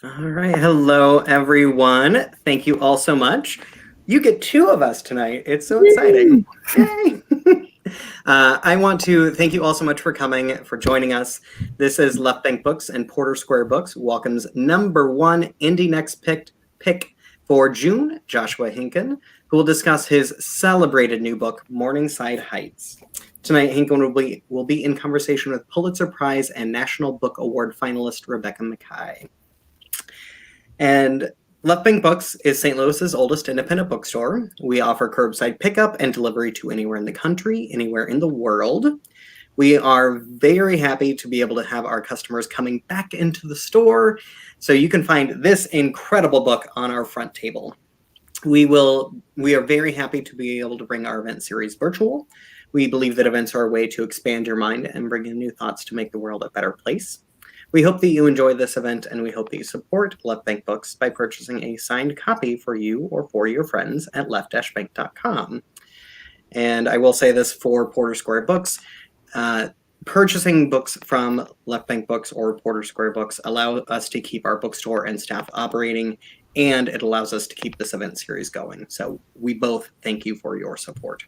All right. Hello, everyone. Thank you all so much. You get two of us tonight. It's so exciting. Yay. I want to thank you all so much for coming, for joining us. This is Left Bank Books and Porter Square Books welcomes #1 Indie Next pick for June, Joshua Henkin, who will discuss his celebrated new book, Morningside Heights. Tonight, Henkin will be in conversation with Pulitzer Prize and National Book Award finalist Rebecca Makkai. And Left Bank Books is St. Louis's oldest independent bookstore. We offer curbside pickup and delivery to anywhere in the country, anywhere in the world. We are very happy to be able to have our customers coming back into the store. So you can find this incredible book on our front table. We are very happy to be able to bring our event series virtual. We believe that events are a way to expand your mind and bring in new thoughts to make the world a better place. We hope that you enjoy this event, and we hope that you support Left Bank Books by purchasing a signed copy for you or for your friends at left-bank.com. And I will say this for Porter Square Books, purchasing books from Left Bank Books or Porter Square Books allow us to keep our bookstore and staff operating, and it allows us to keep this event series going. So we both thank you for your support.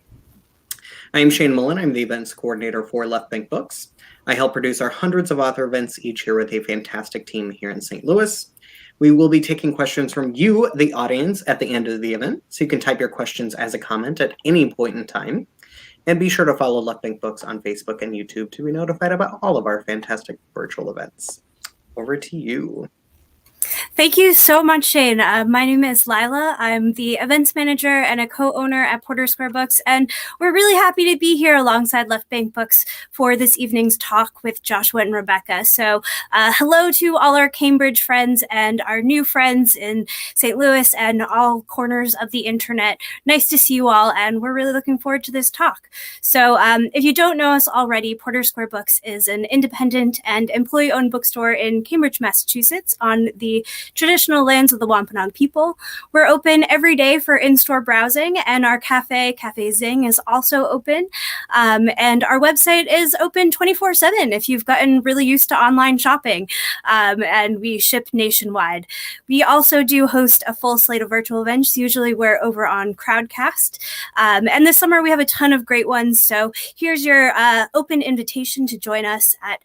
I am Shane Mullen. I'm the events coordinator for Left Bank Books. I help produce our hundreds of author events each year with a fantastic team here in St. Louis. We will be taking questions from you, the audience, at the end of the event, so you can type your questions as a comment at any point in time. And be sure to follow Left Bank Books on Facebook and YouTube to be notified about all of our fantastic virtual events. Over to you. Thank you so much, Shane. My name is Lila. I'm the events manager and a co-owner at Porter Square Books, and we're really happy to be here alongside Left Bank Books for this evening's talk with Joshua and Rebecca. So hello to all our Cambridge friends and our new friends in St. Louis and all corners of the internet. Nice to see you all, and we're really looking forward to this talk. So if you don't know us already, Porter Square Books is an independent and employee-owned bookstore in Cambridge, Massachusetts on the traditional lands of the Wampanoag people. We're open every day for in-store browsing, and our Cafe Zing, is also open. And our website is open 24/7 if you've gotten really used to online shopping, and we ship nationwide. We also do host a full slate of virtual events. Usually we're over on Crowdcast. And this summer we have a ton of great ones. So here's your open invitation to join us at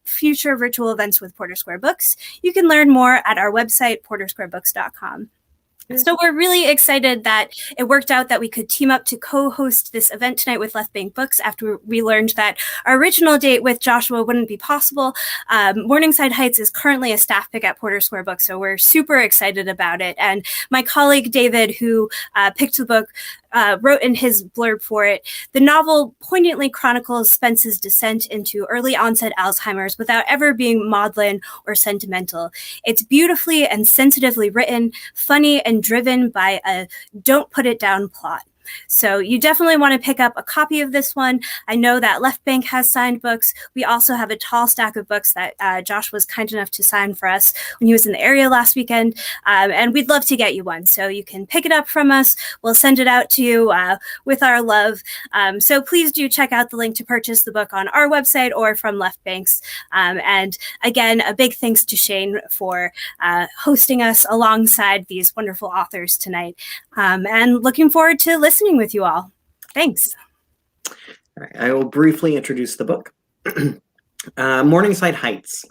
future virtual events with Porter Square Books. You can learn more at our website, portersquarebooks.com. So we're really excited that it worked out that we could team up to co-host this event tonight with Left Bank Books after we learned that our original date with Joshua wouldn't be possible. Morningside Heights is currently a staff pick at Porter Square Books, so we're super excited about it. And my colleague David, who picked the book, wrote in his blurb for it, the novel poignantly chronicles Spence's descent into early onset Alzheimer's without ever being maudlin or sentimental. It's beautifully and sensitively written, funny and driven by a don't put it down plot. So you definitely want to pick up a copy of this one. I know that Left Bank has signed books. We also have a tall stack of books that Josh was kind enough to sign for us when he was in the area last weekend. And we'd love to get you one. So you can pick it up from us. We'll send it out to you with our love. So please do check out the link to purchase the book on our website or from Left Bank's. And again, a big thanks to Shane for hosting us alongside these wonderful authors tonight. And looking forward to listening with you all. Thanks. All right, I will briefly introduce the book. Morningside Heights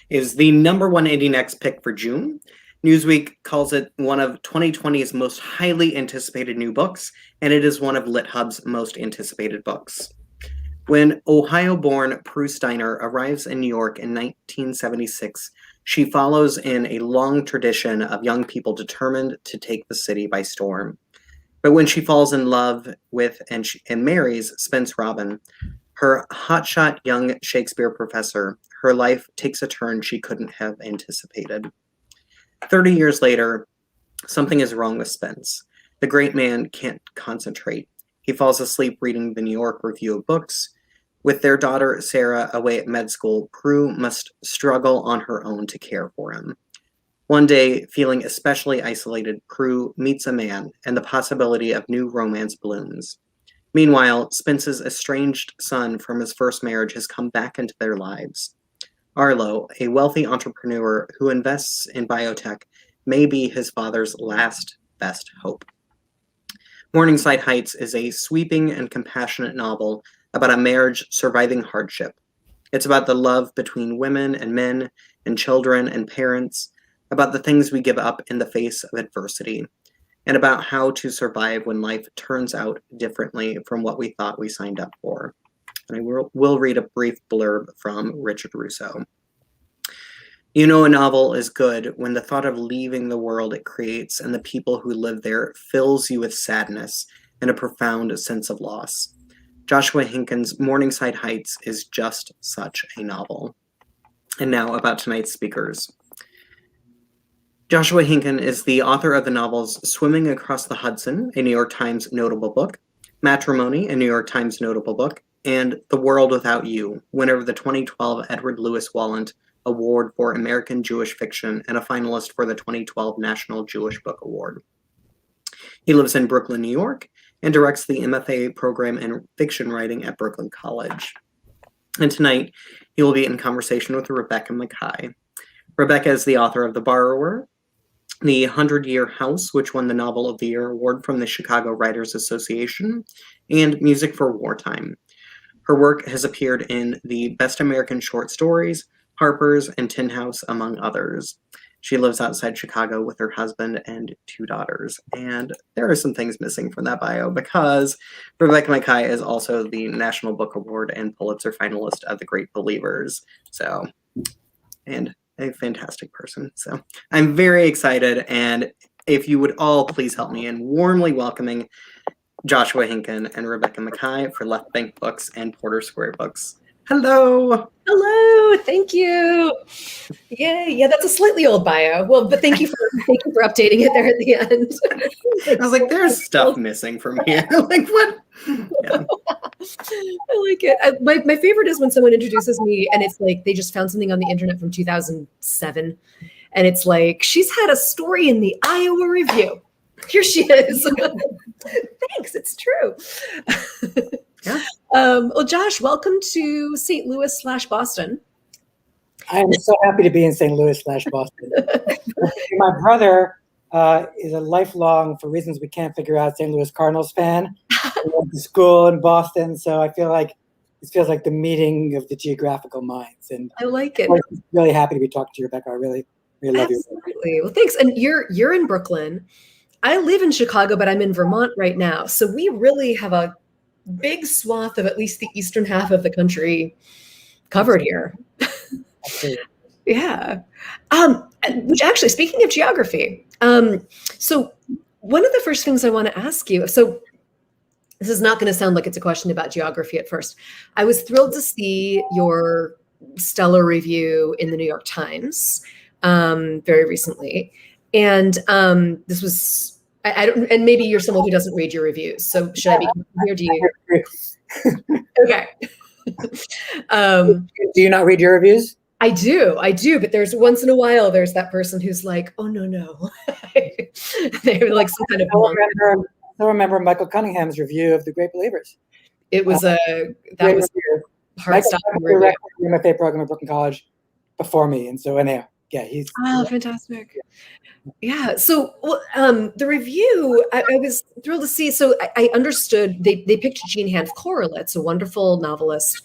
is the #1 Indie Next pick for June. Newsweek calls it one of 2020's most highly anticipated new books, and it is one of LitHub's most anticipated books. When Ohio-born Prue Steiner arrives in New York in 1976, she follows in a long tradition of young people determined to take the city by storm. But when she falls in love with and marries Spence Robin, her hotshot young Shakespeare professor, her life takes a turn she couldn't have anticipated. 30 years later, something is wrong with Spence. The great man can't concentrate. He falls asleep reading the New York Review of Books. With their daughter, Sarah, away at med school, Prue must struggle on her own to care for him. One day, feeling especially isolated, Prue meets a man, and the possibility of new romance blooms. Meanwhile, Spence's estranged son from his first marriage has come back into their lives. Arlo, a wealthy entrepreneur who invests in biotech, may be his father's last best hope. Morningside Heights is a sweeping and compassionate novel about a marriage surviving hardship. It's about the love between women and men and children and parents, about the things we give up in the face of adversity, and about how to survive when life turns out differently from what we thought we signed up for. And I will read a brief blurb from Richard Russo. You know a novel is good when the thought of leaving the world it creates and the people who live there fills you with sadness and a profound sense of loss. Joshua Henkin's Morningside Heights is just such a novel. And now about tonight's speakers. Joshua Henkin is the author of the novels Swimming Across the Hudson, a New York Times notable book, Matrimony, a New York Times notable book, and The World Without You, winner of the 2012 Edward Lewis Wallant Award for American Jewish Fiction and a finalist for the 2012 National Jewish Book Award. He lives in Brooklyn, New York, and directs the MFA program in fiction writing at Brooklyn College. And tonight, he will be in conversation with Rebecca Makkai. Rebecca is the author of The Borrower, The 100-Year House, which won the Novel of the Year award from the Chicago Writers Association, and Music for Wartime. Her work has appeared in the Best American Short Stories, Harper's, and Tin House, among others. She lives outside Chicago with her husband and 2 daughters. And there are some things missing from that bio because Rebecca Makkai is also the National Book Award and Pulitzer finalist of The Great Believers. So, and a fantastic person. So I'm very excited. And if you would all please help me in warmly welcoming Joshua Henkin and Rebecca Makkai for Left Bank Books and Porter Square Books. Hello. Hello. Thank you. Yay. Yeah, that's a slightly old bio. Well, but thank you for updating it there at the end. I was like, there's stuff missing from here. Like what? Yeah. I like it. My favorite is when someone introduces me and it's like they just found something on the internet from 2007. And it's like, she's had a story in the Iowa Review. Here she is. Thanks. It's true. Yeah. Well, Josh, welcome to St. Louis/Boston. I am so happy to be in St. Louis/Boston. My brother is a lifelong, for reasons we can't figure out, St. Louis Cardinals fan. He went to school in Boston, so I feel like this feels like the meeting of the geographical minds. And I like it. I'm really happy to be talking to you, Rebecca. I really love you. Absolutely. Well, thanks. And you're in Brooklyn. I live in Chicago, but I'm in Vermont right now. So we really have a big swath of at least the eastern half of the country covered here. Yeah. Which actually, speaking of geography, so one of the first things I want to ask you, so this is not going to sound like it's a question about geography at first. I was thrilled to see your stellar review in the New York Times very recently. And this was, I don't, and maybe you're someone who doesn't read your reviews. So should I be here? Do you? Okay. Do you not read your reviews? I do. But there's once in a while, there's that person who's like, oh, no. They're like some kind of. I remember Michael Cunningham's review of The Great Believers. It was that was hard stuff. Director of the MFA program at Brooklyn College before me. And so anyhow, yeah, he's. Oh, fantastic. Yeah. So the review, I was thrilled to see. So I understood they picked Jean Hanff Korelitz, a wonderful novelist,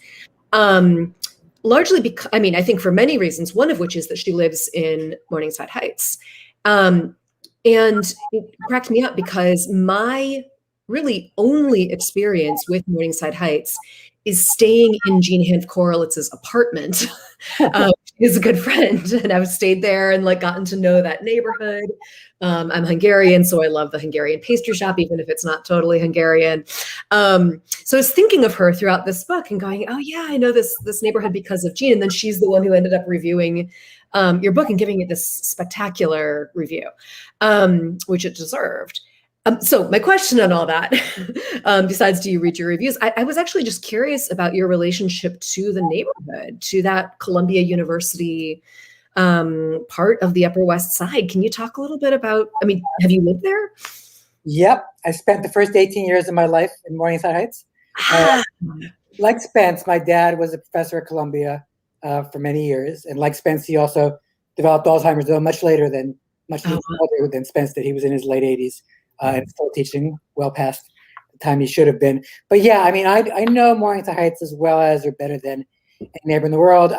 largely because, I think for many reasons, one of which is that she lives in Morningside Heights. And it cracked me up because my really only experience with Morningside Heights is staying in Jean Hanff Korelitz's apartment. She's a good friend, and I've stayed there and gotten to know that neighborhood. I'm Hungarian, so I love the Hungarian pastry shop, even if it's not totally Hungarian. So I was thinking of her throughout this book and going, oh yeah, I know this neighborhood because of Jean. And then she's the one who ended up reviewing your book and giving it this spectacular review, which it deserved. So my question on all that, besides do you read your reviews, I was actually just curious about your relationship to the neighborhood, to that Columbia University part of the Upper West Side. Can you talk a little bit about, have you lived there? Yep. I spent the first 18 years of my life in Morningside Heights. Like Spence, my dad was a professor at Columbia. for many years. And like Spence, he also developed Alzheimer's, though much later than older than Spence did. He was in his late 80s and still teaching well past the time he should have been. But yeah, I mean, I know Morningside Heights as well as or better than any neighbor in the world.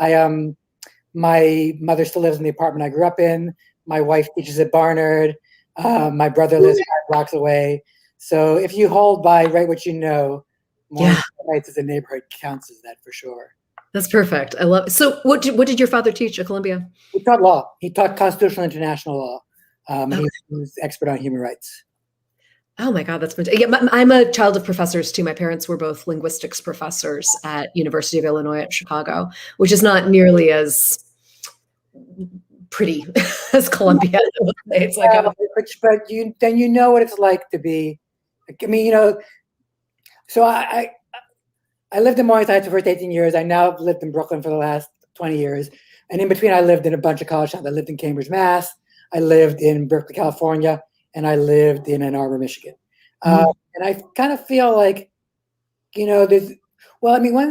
My mother still lives in the apartment I grew up in. My wife teaches at Barnard. My brother lives 5 blocks away. So if you hold by right what you know, Morningside Heights as a neighborhood counts as that for sure. That's perfect. I love it. So what did your father teach at Columbia? He taught law. He taught constitutional international law. He was expert on human rights. Oh my God, that's fantastic. Yeah, I'm a child of professors too. My parents were both linguistics professors at University of Illinois at Chicago, which is not nearly as pretty as Columbia. It's like, but you know what it's like to be. I mean, so I lived in Morningside Heights for the first 18 years. I now have lived in Brooklyn for the last 20 years. And in between, I lived in a bunch of college towns. I lived in Cambridge, Mass. I lived in Berkeley, California. And I lived in Ann Arbor, Michigan. And I kind of feel like, one of the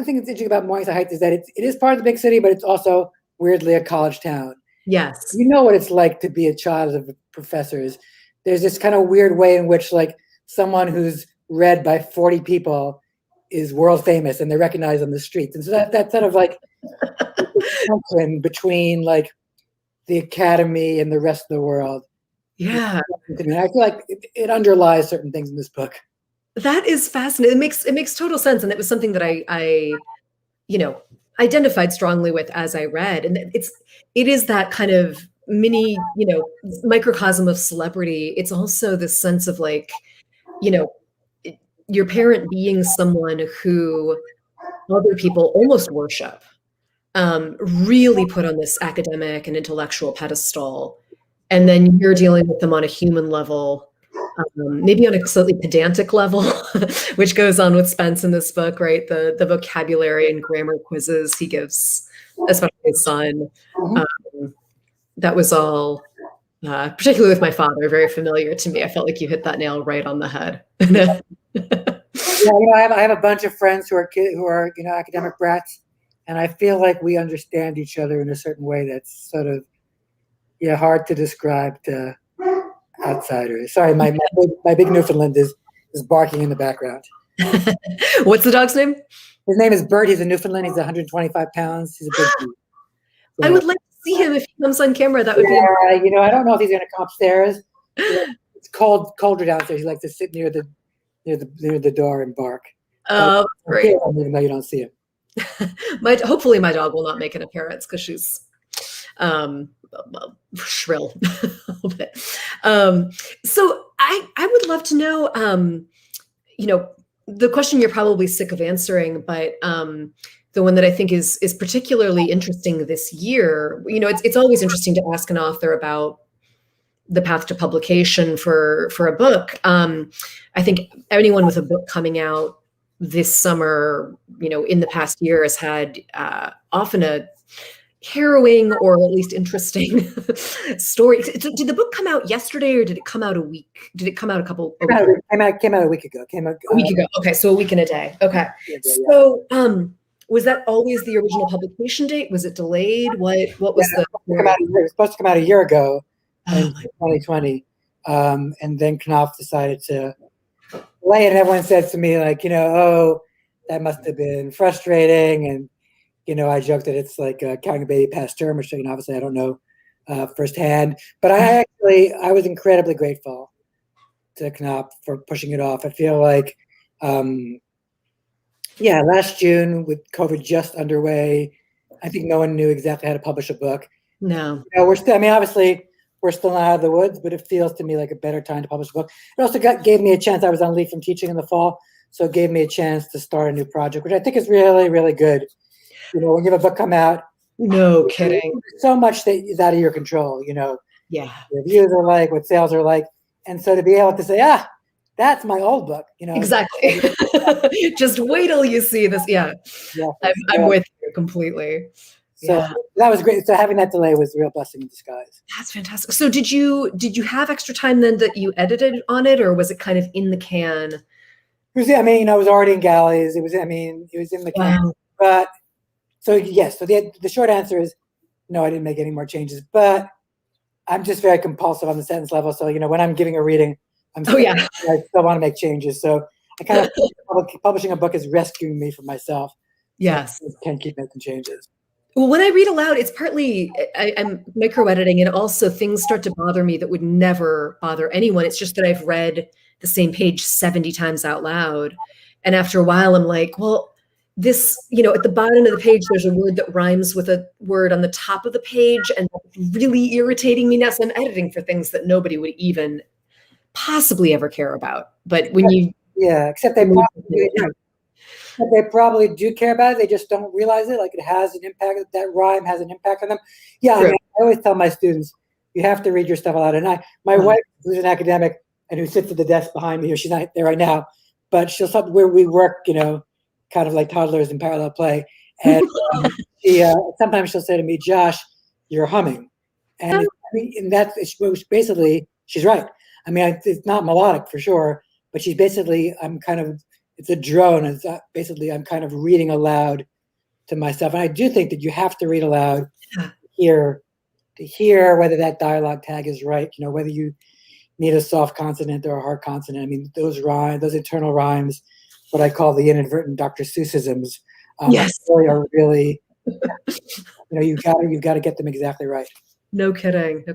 things that's interesting about Morningside Heights is that it is part of the big city, but it's also weirdly a college town. Yes. You know what it's like to be a child of professors. There's this kind of weird way in which like someone who's read by 40 people is world famous and they're recognized on the streets. And so that's sort of like the between like the academy and the rest of the world. Yeah. I feel like it underlies certain things in this book. That is fascinating. It makes total sense. And it was something that I identified strongly with as I read. And it is that kind of mini, microcosm of celebrity. It's also this sense of like, your parent being someone who other people almost worship, really put on this academic and intellectual pedestal. And then you're dealing with them on a human level, maybe on a slightly pedantic level, which goes on with Spence in this book, right? The vocabulary and grammar quizzes he gives, especially his son. That was all, particularly with my father, very familiar to me. I felt like you hit that nail right on the head. Yeah, I have a bunch of friends who are academic brats, and I feel like we understand each other in a certain way that's sort of hard to describe to outsiders. Sorry, my big Newfoundland is barking in the background. What's the dog's name? His name is Bert. He's a Newfoundland. He's 125 pounds. He's a big dude. So, I would like to see him if he comes on camera. That would be. I don't know if he's going to come upstairs. It's colder downstairs. He likes to sit near the door and bark. Oh, great! Even though you don't see him. Hopefully, my dog will not make an appearance because she's shrill a little bit. So I would love to know, the question you're probably sick of answering, but the one that I think is particularly interesting this year. It's always interesting to ask an author about the path to publication for a book. I think anyone with a book coming out this summer, in the past year has had often a harrowing or at least interesting story. Did the book come out yesterday or did it come out a week? Did it come out Came out a week ago. A week ago. Okay, so a week and a day. Okay. So was that always the original publication date? Was it delayed? What was the? It was supposed to come out a year ago in 2020, and then Knopf decided to delay it. And everyone says to me like, that must have been frustrating. And I joke that it's like counting a baby past term, which obviously I don't know firsthand. But I was incredibly grateful to Knopf for pushing it off. I feel like, last June with COVID just underway, I think no one knew exactly how to publish a book. No. We're still, obviously we're still not out of the woods, but it feels to me like a better time to publish a book. It also gave me a chance. I was on leave from teaching in the fall, so it gave me a chance to start a new project, which I think is really, really good. When you have a book come out, no kidding, so much that is out of your control. Yeah, reviews are like, what sales are like, and so to be able to say, that's my old book. Exactly. Just wait till you see this. Yeah. I'm with you completely. So that was great. So having that delay was a real blessing in disguise. That's fantastic. So did you have extra time then that you edited on it, or was it kind of in the can? It was, it was already in galleys. It was in the can, but So yes, so the short answer is no, I didn't make any more changes, but I'm just very compulsive on the sentence level. So, when I'm giving a reading, I still want to make changes. So I kind of publishing a book is rescuing me from myself. Yes. So I can't keep making changes. Well, when I read aloud, it's partly I'm micro-editing, and also things start to bother me that would never bother anyone. It's just that I've read the same page 70 times out loud. And after a while, I'm like, well, this, at the bottom of the page, there's a word that rhymes with a word on the top of the page, and that's really irritating me now. So I'm editing for things that nobody would even possibly ever care about. But when except they probably do care about it. They just don't realize it. Like, it has an impact. That rhyme has an impact on them. Yeah, I always tell my students, you have to read your stuff aloud. And my wife, who's an academic and who sits at the desk behind me here, she's not there right now, but she'll stop where we work, kind of like toddlers in parallel play. And sometimes she'll say to me, Josh, you're humming. And that's basically, she's right. I mean, it's not melodic for sure, but she's basically, it's a drone. It's basically, I'm kind of reading aloud to myself. And I do think that you have to read aloud to hear whether that dialogue tag is right, whether you need a soft consonant or a hard consonant. I mean, those internal rhymes, what I call the inadvertent Dr. Seussisms, are really, you've got to get them exactly right. No kidding.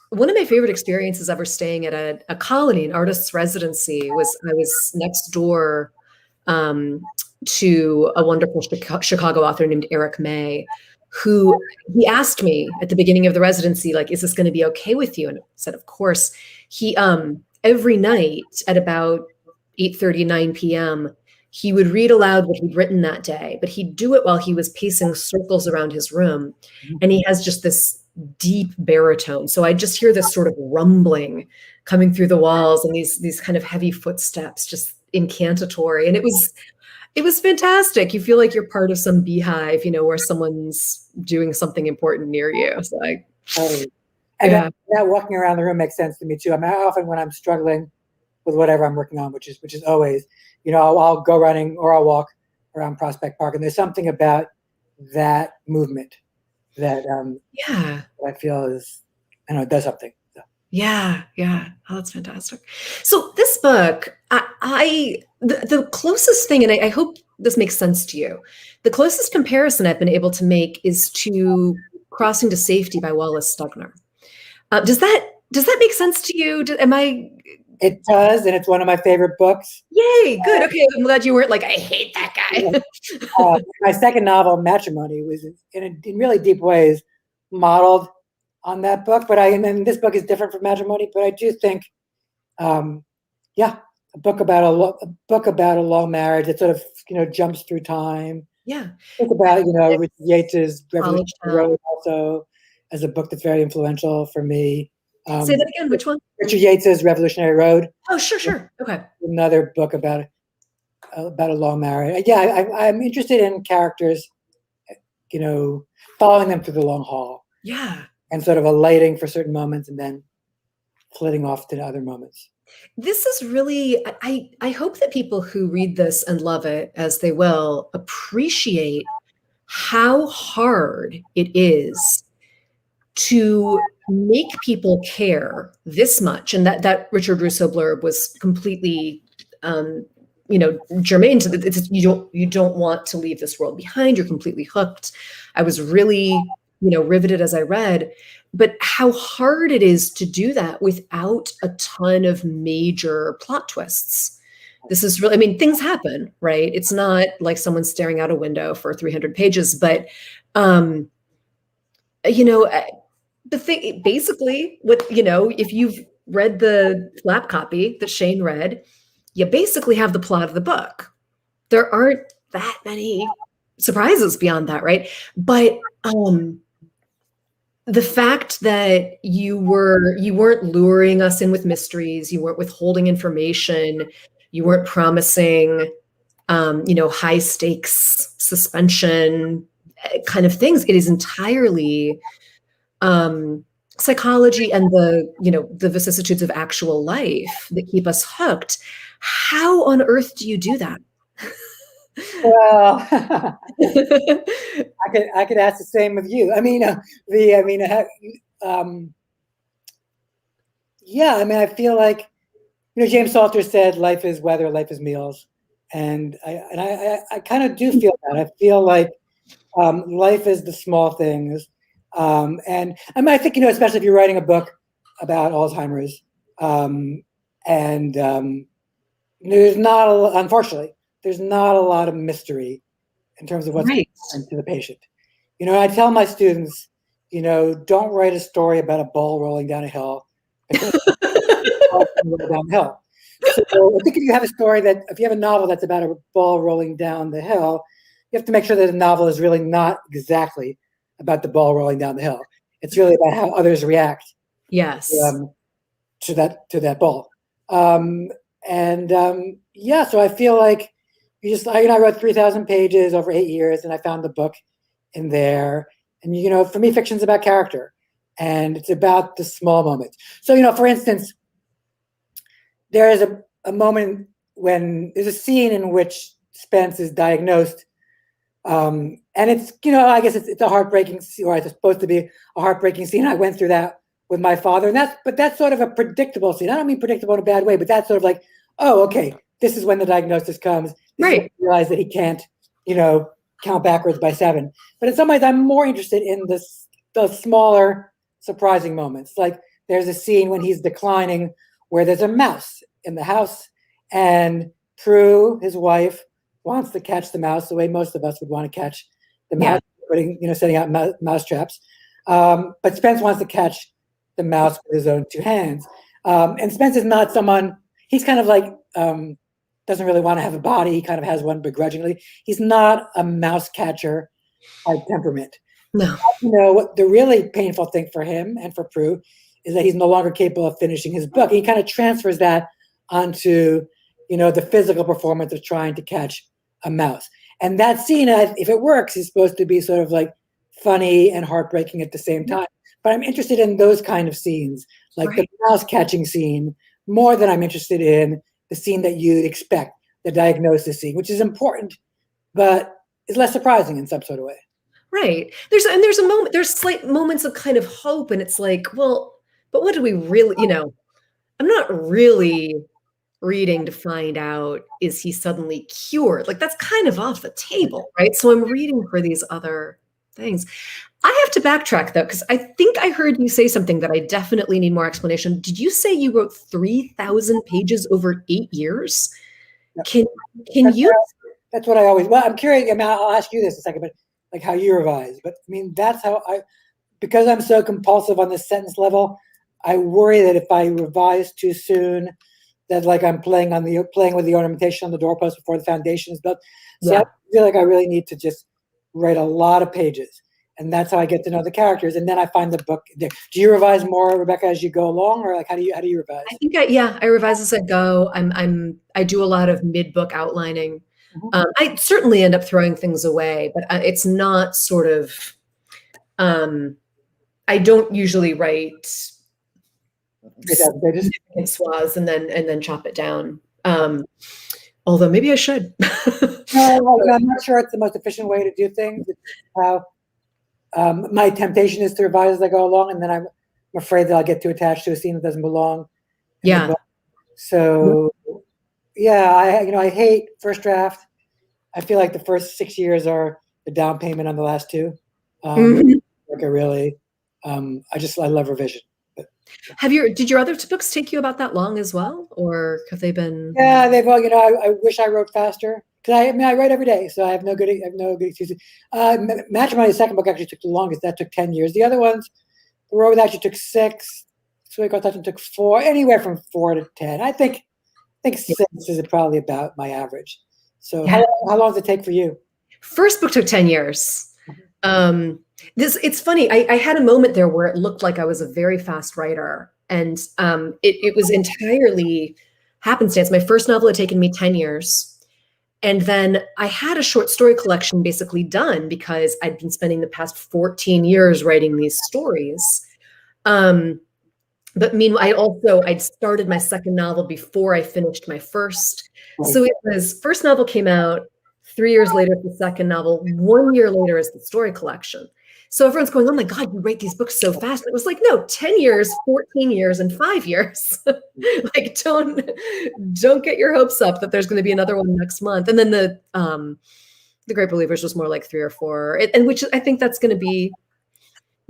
One of my favorite experiences ever staying at a colony, an artist's residency, was I was next door to a wonderful Chicago author named Eric May, who he asked me at the beginning of the residency, like, is this going to be okay with you? And I said, of course. He every night at about 8:30, 9 p.m., he would read aloud what he'd written that day, but he'd do it while he was pacing circles around his room. And he has just this deep baritone. So I just hear this sort of rumbling coming through the walls, and these kind of heavy footsteps, just incantatory. And it was fantastic. You feel like you're part of some beehive, where someone's doing something important near you. So that walking around the room makes sense to me too. I mean, often when I'm struggling with whatever I'm working on, which is always, I'll go running or I'll walk around Prospect Park, and there's something about that movement that I feel is, it does something. So. Yeah. Oh, that's fantastic. So this book, the closest thing, and I hope this makes sense to you, the closest comparison I've been able to make is to Crossing to Safety by Wallace Stegner. Does that make sense to you? It does, and it's one of my favorite books. Yay, good. Okay, I'm glad you weren't like, I hate that guy. My second novel, Matrimony, was in really deep ways modeled on that book. And this book is different from Matrimony, but I do think, a book about a long marriage that sort of, jumps through time. Yeah. Think about, Richard Yates's Revolutionary Road also as a book that's very influential for me. Say that again. Which one? Richard Yates's Revolutionary Road. Oh, sure. Okay. Another book about a long marriage. Yeah, I'm interested in characters, following them through the long haul. Yeah. And sort of alighting for certain moments and then flitting off to other moments. This is really, I hope that people who read this and love it, as they will, appreciate how hard it is to make people care this much. And that Richard Russo blurb was completely, germane to the, you don't want to leave this world behind. You're completely hooked. I was really, riveted as I read, but how hard it is to do that without a ton of major plot twists. This is really, things happen, right? It's not like someone's staring out a window for 300 pages, but, the thing, basically, if you've read the flap copy that Shane read, you basically have the plot of the book. There aren't that many surprises beyond that, right? But the fact that you weren't luring us in with mysteries, you weren't withholding information, you weren't promising, high stakes suspension kind of things. It is entirely psychology and the vicissitudes of actual life that keep us hooked. How on earth do you do that? Well, I could ask the same of you. I mean, yeah. I mean, I feel like, James Salter said, "Life is weather, life is meals," and I kind of do feel that. I feel like life is the small things, and I mean, I think, especially if you're writing a book about Alzheimer's, and unfortunately, there's not a lot of mystery in terms of what's going on to the patient. I tell my students, don't write a story about a ball rolling down a hill. Downhill. So I think if you have a novel that's about a ball rolling down the hill, you have to make sure that the novel is really not exactly about the ball rolling down the hill. It's really about how others react. Yes. To that ball. So I feel like I wrote 3,000 pages over 8 years, and I found the book in there. And, for me, fiction's about character, and it's about the small moments. So, for instance, there is a moment when there's a scene in which Spence is diagnosed, and it's, I guess it's a heartbreaking scene, or it's supposed to be a heartbreaking scene. I went through that with my father, and that's sort of a predictable scene. I don't mean predictable in a bad way, but that's sort of like, oh, okay, this is when the diagnosis comes. This is when you realize that he can't, count backwards by 7. But in some ways, I'm more interested in the smaller, surprising moments. Like there's a scene when he's declining where there's a mouse in the house, and Prue, his wife, wants to catch the mouse the way most of us would want to catch the mouse, setting out mouse traps. But Spence wants to catch the mouse with his own 2 hands. And Spence is not someone, he's kind of like, doesn't really want to have a body. He kind of has one begrudgingly. He's not a mouse catcher by temperament. No. What the really painful thing for him and for Prue is that he's no longer capable of finishing his book. He kind of transfers that onto, the physical performance of trying to catch a mouse. And that scene, if it works, is supposed to be sort of like funny and heartbreaking at the same time. But I'm interested in those kind of scenes, like the mouse catching scene, more than I'm interested in the scene that you'd expect, the diagnosis scene, which is important, but is less surprising in some sort of way. Right. There's slight moments of kind of hope, and it's like, well, but what do we really, I'm not really reading to find out, is he suddenly cured? Like that's kind of off the table, right? So I'm reading for these other things. I have to backtrack though, because I think I heard you say something that I definitely need more explanation. Did you say you wrote 3,000 pages over 8 years? Can you? That's what I always. Well, I'm curious. I mean, I'll ask you this in a second, but like how you revise. But I mean, that's how because I'm so compulsive on the sentence level, I worry that if I revise too soon, that like I'm playing with the ornamentation on the doorpost before the foundation is built. So I feel like I really need to just write a lot of pages. And that's how I get to know the characters. And then I find the book there. Do you revise more, Rebecca, as you go along, or like how do you revise? I think I revise as I go. I do a lot of mid-book outlining. I certainly end up throwing things away, but it's not sort of. I don't usually write swaths and then chop it down. Although maybe I should. No, I'm not sure it's the most efficient way to do things. It's how. My temptation is to revise as I go along, and then I'm afraid that I'll get too attached to a scene that doesn't belong. So, I hate first draft. I feel like the first 6 years are the down payment on the last 2. Like I really, I love revision. But, did your other 2 books take you about that long as well, or have they been? Yeah, they've all. I wish I wrote faster. I write every day, so I have no good excuses. Matrimony, the second book, actually took the longest. That took 10 years. The other ones, the road actually took 6. Sweet Girl Touching took 4, anywhere from 4 to 10. I think 6 is probably about my average. So how long does it take for you? First book took 10 years. It's funny. I had a moment there where it looked like I was a very fast writer, and it was entirely happenstance. My first novel had taken me 10 years. And then I had a short story collection basically done because I'd been spending the past 14 years writing these stories. But meanwhile, I'd started my second novel before I finished my first. So first novel came out, 3 years later, it's the second novel. 1 year later is the story collection. So everyone's going, oh my God, you write these books so fast. And it was like, no, 10 years, 14 years, and 5 years. Like, don't get your hopes up that there's going to be another one next month. And then the Great Believers was more like 3 or 4, and which I think that's going to be,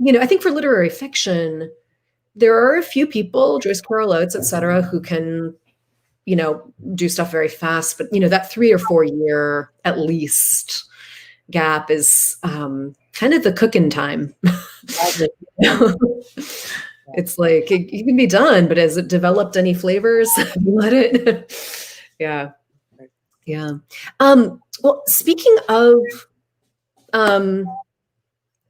I think for literary fiction, there are a few people, Joyce Carol Oates, et cetera, who can, do stuff very fast. But, that 3 or 4 year at least gap is kind of the cooking time. It's like, it can be done, but has it developed any flavors? Let it. Yeah. Yeah. Well, speaking of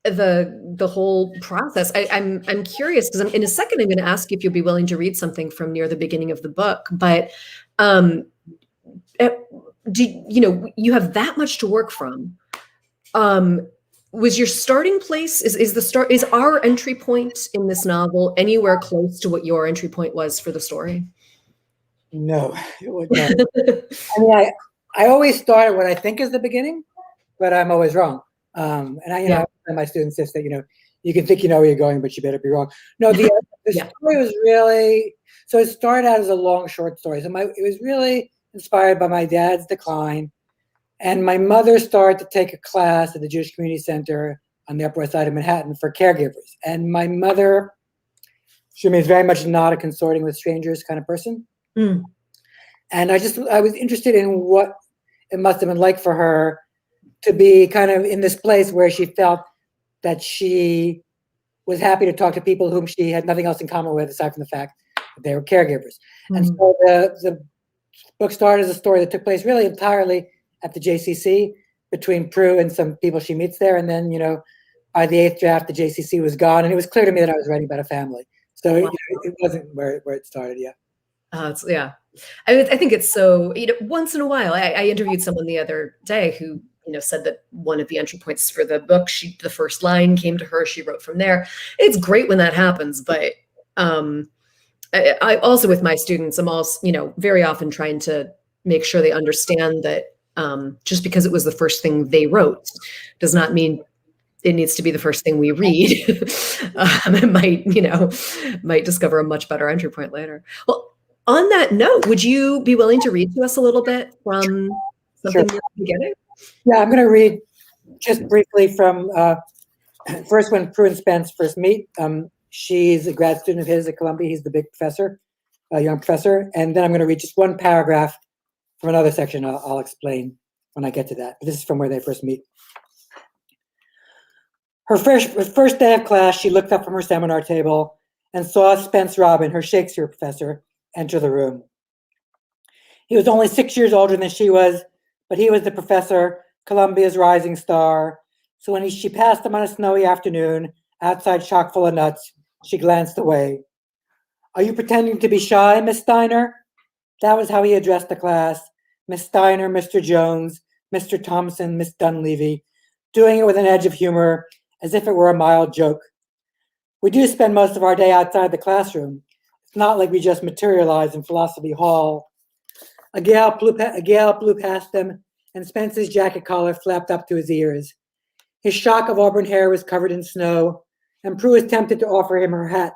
the whole process, I'm curious, because in a second I'm going to ask you if you'll be willing to read something from near the beginning of the book. But you have that much to work from. Was your starting place is our entry point in this novel anywhere close to what your entry point was for the story? No, it would not. I mean, I always start at what I think is the beginning, but I'm always wrong. And I tell my students this, that you can think you know where you're going, but you better be wrong. No, the story was really, so it started out as a long short story. So it was really inspired by my dad's decline, and my mother started to take a class at the Jewish Community Center on the Upper West Side of Manhattan for caregivers. And my mother, she is very much not a consorting with strangers kind of person. Mm. And I was interested in what it must have been like for her to be kind of in this place where she felt that she was happy to talk to people whom she had nothing else in common with aside from the fact that they were caregivers. Mm-hmm. And so the book started as a story that took place really entirely at the JCC between Prue and some people she meets there. And then, by the 8th draft, the JCC was gone. And it was clear to me that I was writing about a family. So wow. It wasn't where it started, yeah. Yeah. I think it's so, once in a while, I interviewed someone the other day who, said that one of the entry points for the book, the first line came to her, she wrote from there. It's great when that happens, but I also, with my students, I'm also, very often trying to make sure they understand that just because it was the first thing they wrote does not mean it needs to be the first thing we read. It might discover a much better entry point later. Well, on that note, would you be willing to read to us a little bit from something near the beginning? Yeah, I'm going to read just briefly from first when Prue and Spence first meet. She's a grad student of his at Columbia. He's the big professor, young professor. And then I'm going to read just one paragraph from another section. I'll explain when I get to that. But this is from where they first meet. Her first day of class, she looked up from her seminar table and saw Spence Robin, her Shakespeare professor, enter the room. He was only 6 years older than she was, but he was the professor, Columbia's rising star. So when she passed him on a snowy afternoon, outside chock full of nuts, she glanced away. "Are you pretending to be shy, Miss Steiner?" That was how he addressed the class. Miss Steiner, Mr. Jones, Mr. Thompson, Miss Dunleavy, doing it with an edge of humor, as if it were a mild joke. We do spend most of our day outside the classroom. It's not like we just materialize in Philosophy Hall. A gale blew past them, and Spence's jacket collar flapped up to his ears. His shock of auburn hair was covered in snow, and Prue was tempted to offer him her hat.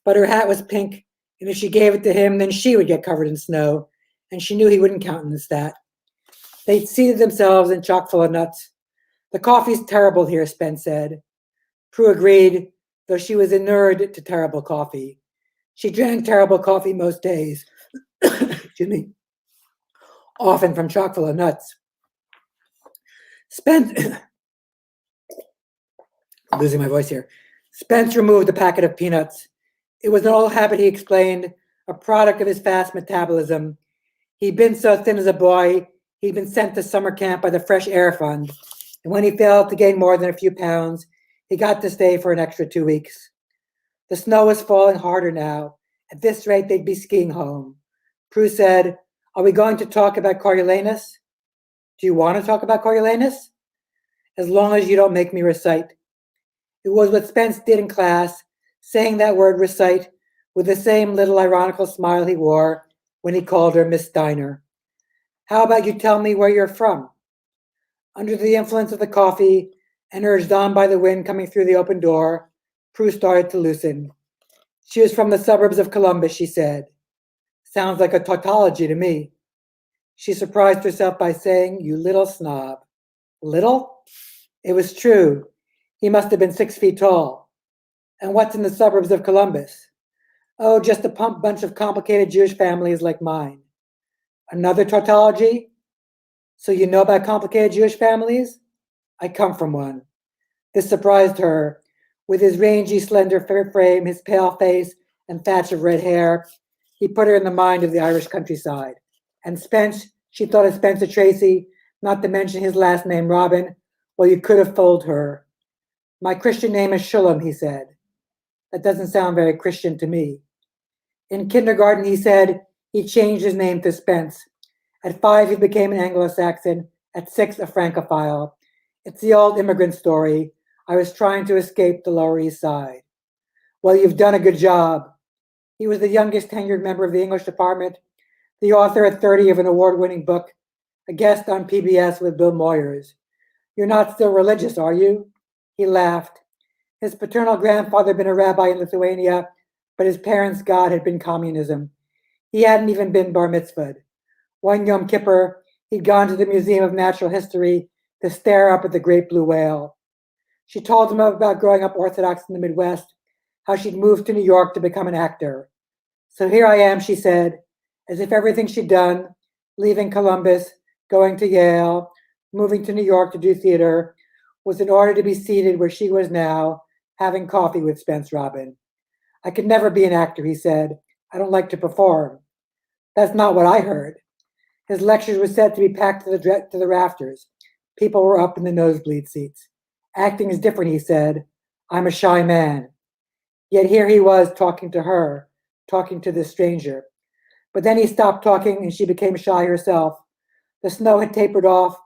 But her hat was pink, and if she gave it to him, then she would get covered in snow, and she knew he wouldn't countenance that. They seated themselves in chock full of nuts. "The coffee's terrible here," Spence said. Prue agreed, though she was inured to terrible coffee. She drank terrible coffee most days. Excuse me. Often from chock full of nuts. Spence, I'm losing my voice here. Spence removed a packet of peanuts. It was an old habit, he explained, a product of his fast metabolism. He'd been so thin as a boy, he'd been sent to summer camp by the Fresh Air Fund. And when he failed to gain more than a few pounds, he got to stay for an extra 2 weeks. The snow was falling harder now. At this rate, they'd be skiing home. Prue said, "Are we going to talk about Coriolanus?" "Do you want to talk about Coriolanus?" "As long as you don't make me recite." It was what Spence did in class, saying that word recite with the same little ironical smile he wore when he called her Miss Steiner. "How about you tell me where you're from?" Under the influence of the coffee and urged on by the wind coming through the open door, Prue started to loosen. She was from the suburbs of Columbus, she said. Sounds like a tautology to me. She surprised herself by saying, "You little snob." Little? It was true. He must have been 6 feet tall. And what's in the suburbs of Columbus? Oh, just a bunch of complicated Jewish families like mine. Another tautology? So you know about complicated Jewish families? I come from one. This surprised her. With his rangy, slender frame, his pale face, and thatch of red hair, he put her in the mind of the Irish countryside. And Spence, she thought of Spencer Tracy, not to mention his last name, Robin. Well, you could have fooled her. My Christian name is Shulam, he said. That doesn't sound very Christian to me. In kindergarten, he said, he changed his name to Spence. At 5, he became an Anglo-Saxon. At 6, a Francophile. It's the old immigrant story. I was trying to escape the Lower East Side. Well, you've done a good job. He was the youngest tenured member of the English department, the author at 30 of an award-winning book, a guest on PBS with Bill Moyers. You're not still religious, are you? He laughed. His paternal grandfather had been a rabbi in Lithuania, but his parents' God had been communism. He hadn't even been bar mitzvahed. One Yom Kippur, he'd gone to the Museum of Natural History to stare up at the great blue whale. She told him about growing up Orthodox in the Midwest, how she'd moved to New York to become an actor. So here I am, she said, as if everything she'd done, leaving Columbus, going to Yale, moving to New York to do theater, was in order to be seated where she was now, having coffee with Spence Robin. I could never be an actor, he said. I don't like to perform. That's not what I heard. His lectures were said to be packed to the rafters. People were up in the nosebleed seats. Acting is different, he said. I'm a shy man. Yet here he was talking to her, talking to this stranger. But then he stopped talking and she became shy herself. The snow had tapered off,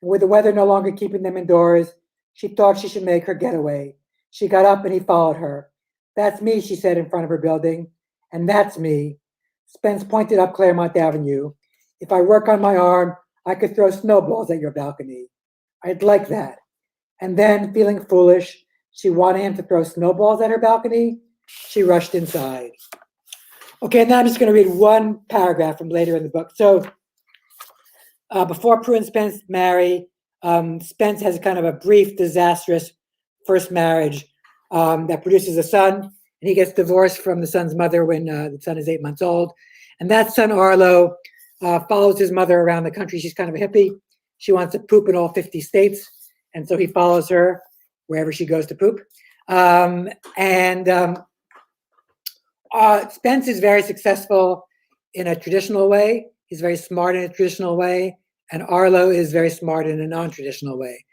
and with the weather no longer keeping them indoors, she thought she should make her getaway. She got up and he followed her. That's me, she said in front of her building. And that's me. Spence pointed up Claremont Avenue. If I work on my arm, I could throw snowballs at your balcony. I'd like that. And then, feeling foolish, she wanted him to throw snowballs at her balcony. She rushed inside. Okay, now I'm just going to read one paragraph from later in the book. So before Prue and Spence marry, Spence has kind of a brief, disastrous first marriage that produces a son, and he gets divorced from the son's mother when the son is 8 months old. And that son, Arlo, follows his mother around the country. She's kind of a hippie. She wants to poop in all 50 states. And so he follows her wherever she goes to poop. Spence is very successful in a traditional way. He's very smart in a traditional way. And Arlo is very smart in a non-traditional way.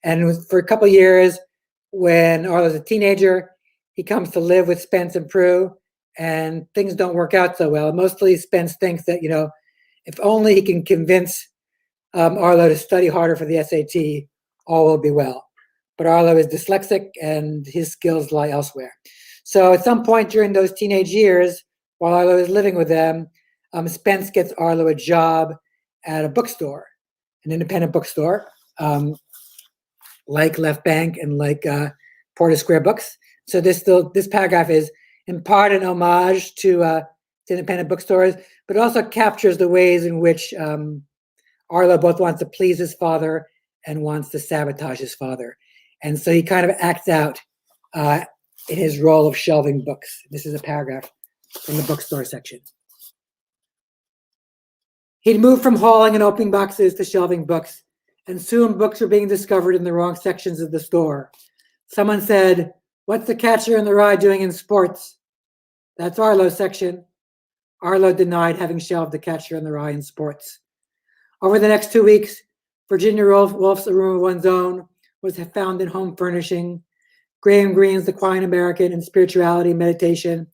And for a couple of years, when Arlo's a teenager, he comes to live with Spence and Prue, and things don't work out so well. Mostly Spence thinks that, if only he can convince Arlo to study harder for the SAT, all will be well. But Arlo is dyslexic and his skills lie elsewhere. So at some point during those teenage years, while Arlo is living with them, Spence gets Arlo a job at a bookstore, an independent bookstore, like Left Bank and like Porter Square Books. So this paragraph is in part an homage to independent bookstores, but also captures the ways in which Arlo both wants to please his father and wants to sabotage his father. And so he kind of acts out in his role of shelving books. This is a paragraph from the bookstore section. He'd moved from hauling and opening boxes to shelving books, and soon books were being discovered in the wrong sections of the store. Someone said, "What's the catcher in the rye doing in sports?" "That's Arlo's section." Arlo denied having shelved the catcher in the rye in sports. Over the next 2 weeks, Virginia Woolf's A Room of One's Own was found in home furnishing, Graham Greene's The Quiet American in spirituality and meditation,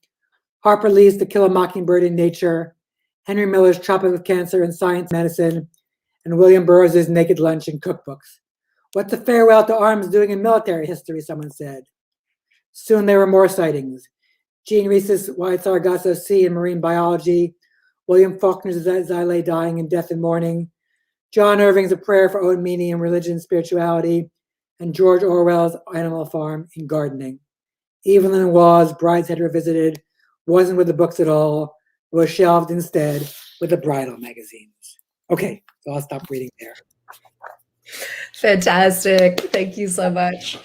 Harper Lee's To Kill a Mockingbird in nature, Henry Miller's Tropic of Cancer in science and medicine, and William Burroughs' Naked Lunch in cookbooks. "What's a farewell to arms doing in military history?" someone said. Soon there were more sightings. Jean Reese's Wide Sargasso Sea in marine biology, William Faulkner's As I Lay Dying in Death and Mourning, John Irving's A Prayer for Own Meaning in Religion and Spirituality, and George Orwell's Animal Farm in Gardening. Evelyn Waugh's Brideshead Revisited wasn't with the books at all, was shelved instead with the bridal magazines. Okay, so I'll stop reading there. Fantastic. Thank you so much.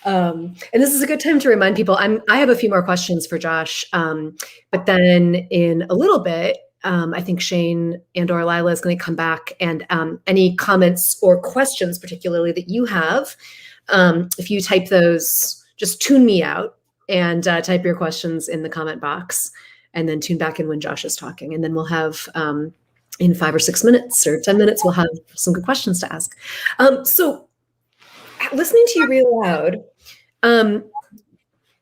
And this is a good time to remind people, I have a few more questions for Josh, but then in a little bit, I think Shane and or Lila is going to come back, and any comments or questions particularly that you have, if you type those, just tune me out and type your questions in the comment box, and then tune back in when Josh is talking. And then we'll have, in 5 or 6 minutes or 10 minutes, we'll have some good questions to ask. So listening to you read aloud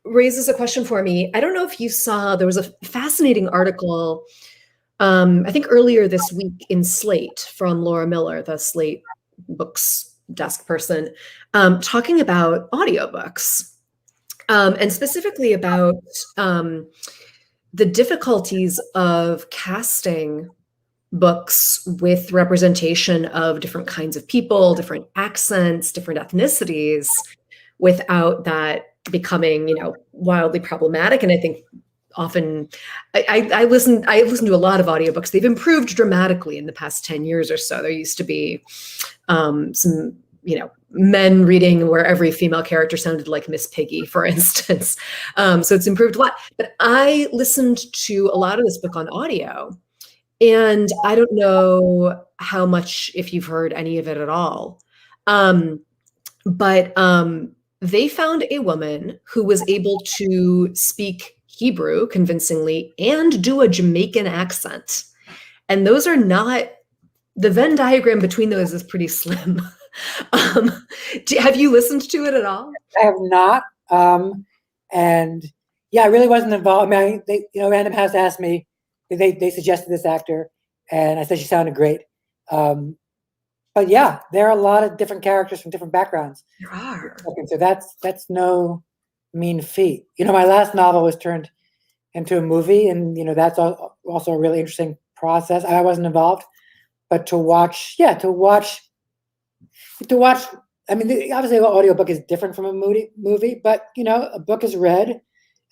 raises a question for me. I don't know if you saw, there was a fascinating article, I think earlier this week in Slate from Laura Miller, the Slate Books desk person, talking about audiobooks, and specifically about the difficulties of casting books with representation of different kinds of people, different accents, different ethnicities, without that becoming, wildly problematic. And I think often I listen to a lot of audiobooks. They've improved dramatically in the past 10 years or so. There used to be some, men reading where every female character sounded like Miss Piggy, for instance. So it's improved a lot. But I listened to a lot of this book on audio, and I don't know how much, if you've heard any of it at all. But they found a woman who was able to speak Hebrew convincingly and do a Jamaican accent. And those are not, the Venn diagram between those is pretty slim. Have you listened to it at all? I have not. And yeah, I really wasn't involved. I mean, Random House asked me, they suggested this actor, and I said she sounded great. But yeah, there are a lot of different characters from different backgrounds. There are. So that's no mean feat. My last novel was turned into a movie, and that's also a really interesting process. I wasn't involved, but to watch. I mean, obviously, an audiobook is different from a movie, but a book is read,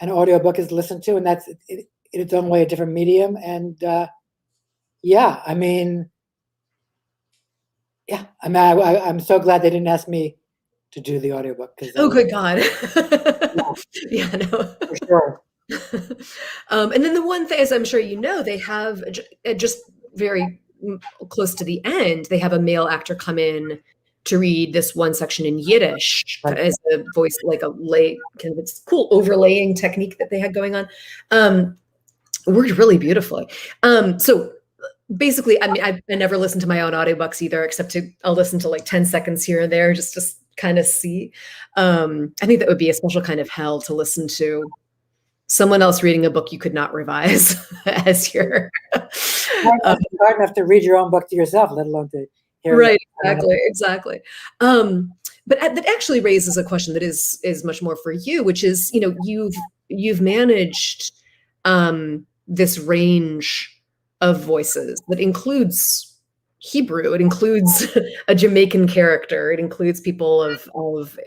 an audiobook is listened to, and that's in its own way a different medium. And I'm so glad they didn't ask me to do the audiobook. Oh, good God. Yeah, no. For sure. And then the one thing, as I'm sure they have just very close to the end, they have a male actor come in to read this one section in Yiddish, right, as a voice, like a kind of it's cool overlaying technique that they had going on. Worked really beautifully. So basically, I mean, I never listened to my own audiobooks either, except I'll listen to like 10 seconds here and there just to kind of see. I think that would be a special kind of hell to listen to someone else reading a book you could not revise as your. It's hard enough to read your own book to yourself, let alone to hear. Right, exactly. But that actually raises a question that is much more for you, which is, you've managed this range of voices that includes Hebrew, it includes a Jamaican character, it includes people of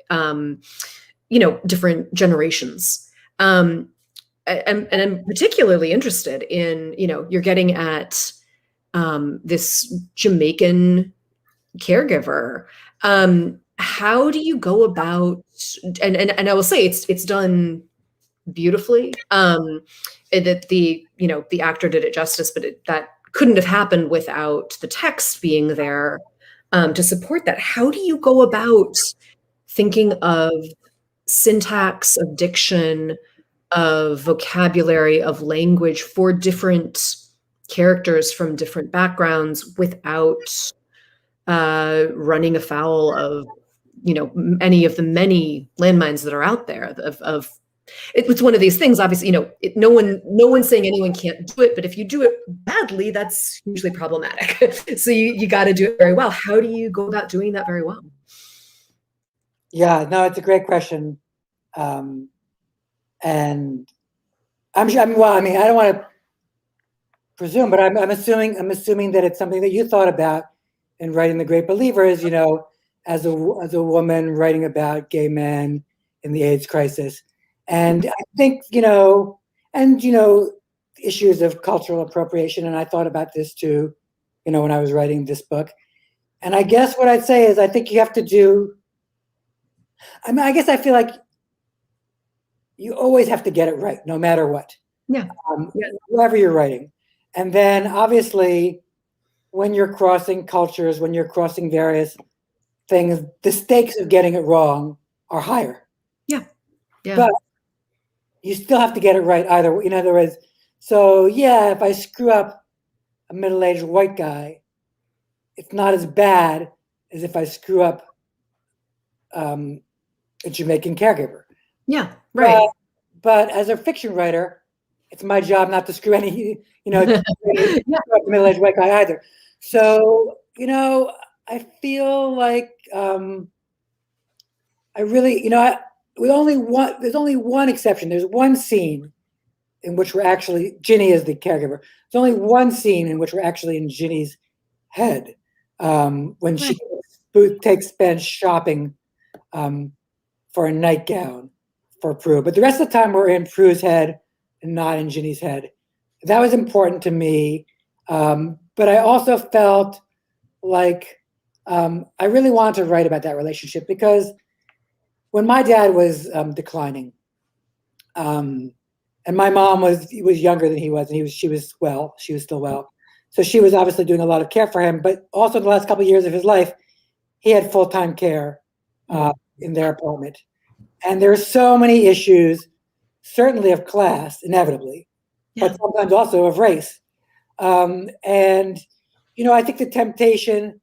different generations. And I'm particularly interested in, you're getting at this Jamaican caregiver. How do you go about, and I will say it's done beautifully. That the actor did it justice, but that couldn't have happened without the text being there to support that. How do you go about thinking of syntax, of diction, of vocabulary, of language for different characters from different backgrounds without running afoul of any of the many landmines that are out there? It's one of these things, obviously, no one's saying anyone can't do it, but if you do it badly, that's usually problematic. So you got to do it very well. How do you go about doing that very well? Yeah, no, it's a great question. And I'm sure, I don't want to presume, but I'm assuming that it's something that you thought about in writing The Great Believers, as a woman writing about gay men in the AIDS crisis. And I think, issues of cultural appropriation. And I thought about this too, when I was writing this book. And I guess what I'd say is I think you have to I guess I feel like you always have to get it right, no matter what. Yeah. Whoever you're writing. And then obviously, when you're crossing cultures, when you're crossing various things, the stakes of getting it wrong are higher. Yeah. But you still have to get it right either. In other words, so yeah, if I screw up a middle-aged white guy, it's not as bad as if I screw up a Jamaican caregiver. Yeah, right. But as a fiction writer, it's my job not to screw any, middle-aged white guy either. So, I feel like I really, there's only one exception. There's one scene in which Ginny is the caregiver. There's only one scene in which we're actually in Ginny's head when she takes Ben shopping for a nightgown for Prue. But the rest of the time we're in Prue's head and not in Ginny's head. That was important to me. But I also felt like I really wanted to write about that relationship because when my dad was declining, and my mom was younger than he was, and she was still well. So she was obviously doing a lot of care for him, but also in the last couple of years of his life, he had full-time care in their apartment. And there are so many issues, certainly of class, inevitably, but sometimes also of race. And, I think the temptation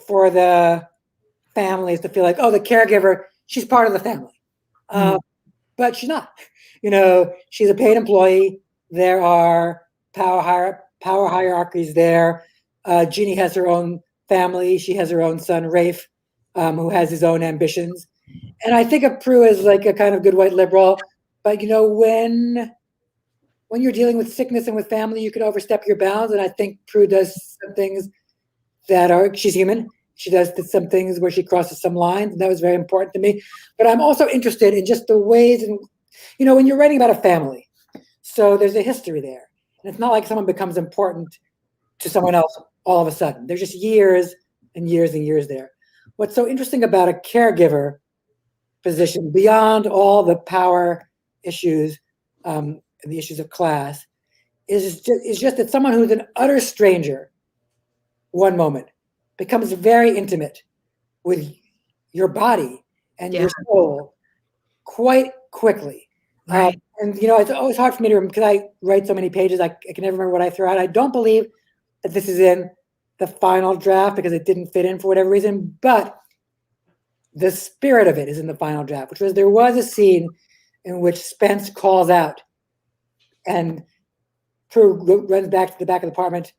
for the family is to feel like, oh, the caregiver, she's part of the family. But she's not. She's a paid employee. There are power hierarchies there. Jeannie has her own family. She has her own son, Rafe, who has his own ambitions. And I think of Prue as like a kind of good white liberal. But, when you're dealing with sickness and with family, you can overstep your bounds. And I think Prue does some things she's human. She does some things where she crosses some lines, and that was very important to me. But I'm also interested in just the ways, when you're writing about a family, so there's a history there. And it's not like someone becomes important to someone else all of a sudden. There's just years and years and years there. What's so interesting about a caregiver position, beyond all the power issues and the issues of class, is just that someone who's an utter stranger one moment becomes very intimate with your body and your soul quite quickly. Right. And it's always hard for me to remember because I write so many pages, I can never remember what I throw out. I don't believe that this is in the final draft because it didn't fit in for whatever reason, but the spirit of it is in the final draft, which was there was a scene in which Spence calls out and Prue runs back to the back of the apartment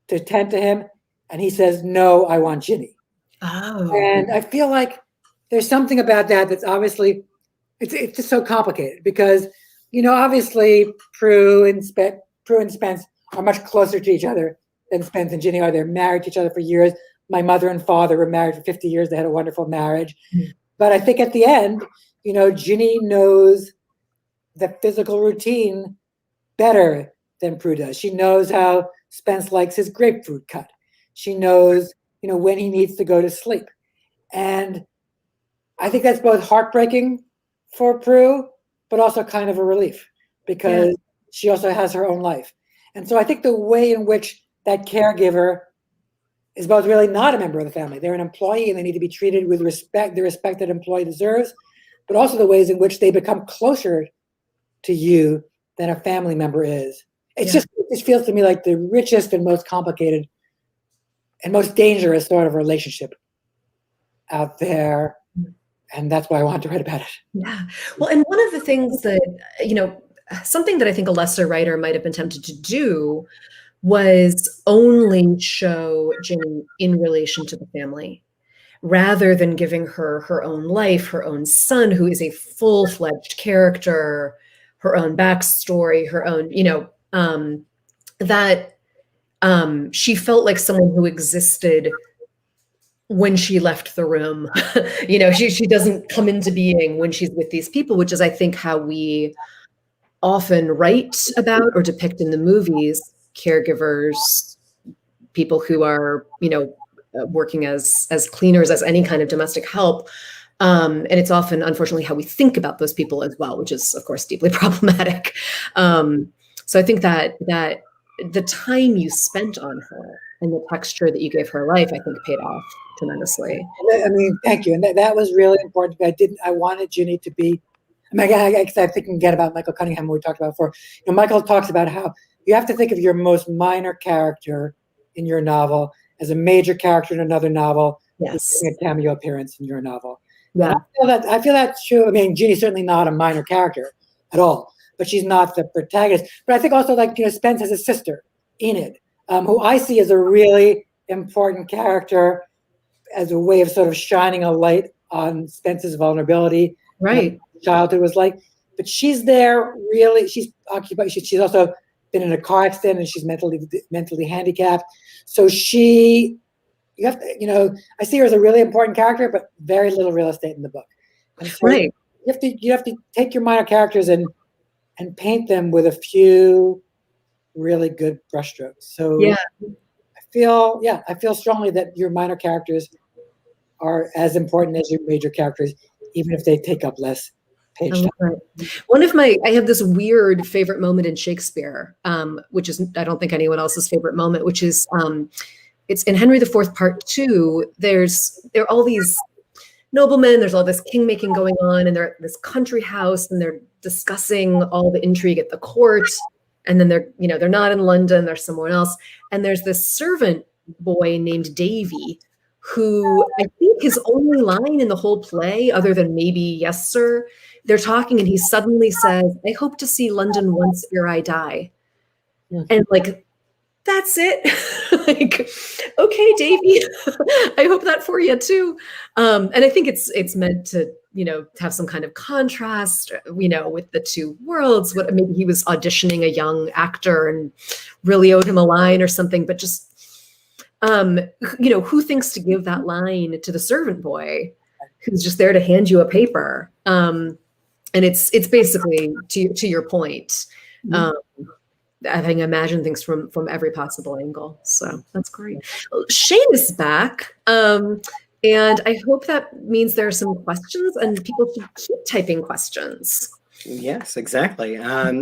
to tend to him. And he says, "No, I want Ginny." Oh. And I feel like there's something about that that's obviously, it's just so complicated because, obviously Prue and Spence are much closer to each other than Spence and Ginny are. They're married to each other for years. My mother and father were married for 50 years. They had a wonderful marriage. But I think at the end, Ginny knows the physical routine better than Prue does. She knows how Spence likes his grapefruit cut. She knows, when he needs to go to sleep. And I think that's both heartbreaking for Prue, but also kind of a relief because she also has her own life. And so I think the way in which that caregiver is both really not a member of the family. They're an employee and they need to be treated with respect, the respect that an employee deserves, but also the ways in which they become closer to you than a family member is. It just feels to me like the richest and most complicated and most dangerous sort of relationship out there. And that's why I wanted to write about it. Yeah. Well, and one of the things that, something that I think a lesser writer might have been tempted to do was only show Ginny in relation to the family, rather than giving her her own life, her own son, who is a full-fledged character, her own backstory, her own, that she felt like someone who existed when she left the room. She doesn't come into being when she's with these people, which is, I think, how we often write about or depict in the movies caregivers, people who are, working as cleaners, as any kind of domestic help. And it's often, unfortunately, how we think about those people as well, which is, of course, deeply problematic. So I think that the time you spent on her and the texture that you gave her life, I think, paid off tremendously. I mean, thank you. And that was really important. I wanted Ginny to be, I think again about Michael Cunningham, we talked about before. Michael talks about how you have to think of your most minor character in your novel as a major character in another novel, yes, a cameo appearance in your novel. Yeah, I feel that's true. I mean, Ginny's certainly not a minor character at all, but she's not the protagonist. But I think also, Spence has a sister, Enid, who I see as a really important character, as a way of sort of shining a light on Spence's vulnerability. right. Childhood was like, but she's there really. She's occupied. She's also been in a car accident and she's mentally handicapped. So I see her as a really important character, but very little real estate in the book. And so Right. You have to take your minor characters and paint them with a few really good brushstrokes. So Yeah. I feel strongly that your minor characters are as important as your major characters, even if they take up less page time. I have this weird favorite moment in Shakespeare, which is, I don't think anyone else's favorite moment, which is, it's in Henry IV Part 2. There are all these noblemen, there's all this king making going on, and they're at this country house and they're discussing all the intrigue at the court. And then they're not in London, they're somewhere else. And there's this servant boy named Davy, who I think his only line in the whole play, other than maybe, "Yes, sir," they're talking and he suddenly says, "I hope to see London once ere I die." And that's it. Okay, Davy, I hope that for you too. And I think it's meant to, have some kind of contrast, with the two worlds. Maybe he was auditioning a young actor and really owed him a line or something, but just, who thinks to give that line to the servant boy who's just there to hand you a paper? And it's basically to your point. I think imagine things from every possible angle. So that's great. Shane is back. And I hope that means there are some questions and people should keep typing questions. Yes, exactly.